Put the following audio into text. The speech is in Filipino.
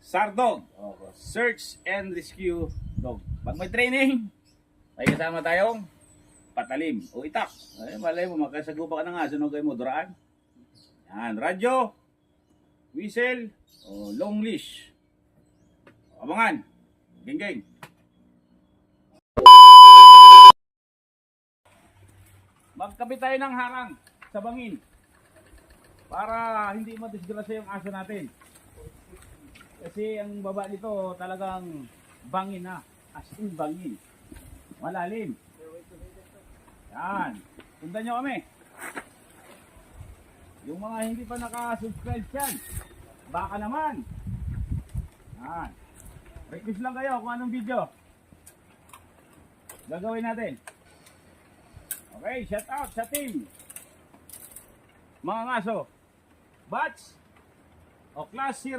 Sardog. Search and Rescue Dog. Pag may training, may kasama tayong patalim o itak. Ay, malay mo, makasagupa ka na nga. Sunog kayo mo, duraan. Yan, radyo, whistle, o long leash. Abangan. Geng-geng. Magkabit tayo ng harang sa bangin para hindi madisgrasya yung aso natin. Kasi ang baba nito talagang bangin na. As in bangin. Malalim. Yan. Sundan nyo kami. Yung mga hindi pa naka-subscribe dyan, baka naman. Yan. Request lang kayo kung anong video gagawin natin. Okay, shout out sa team. Mga ngaso. Batch o class 0.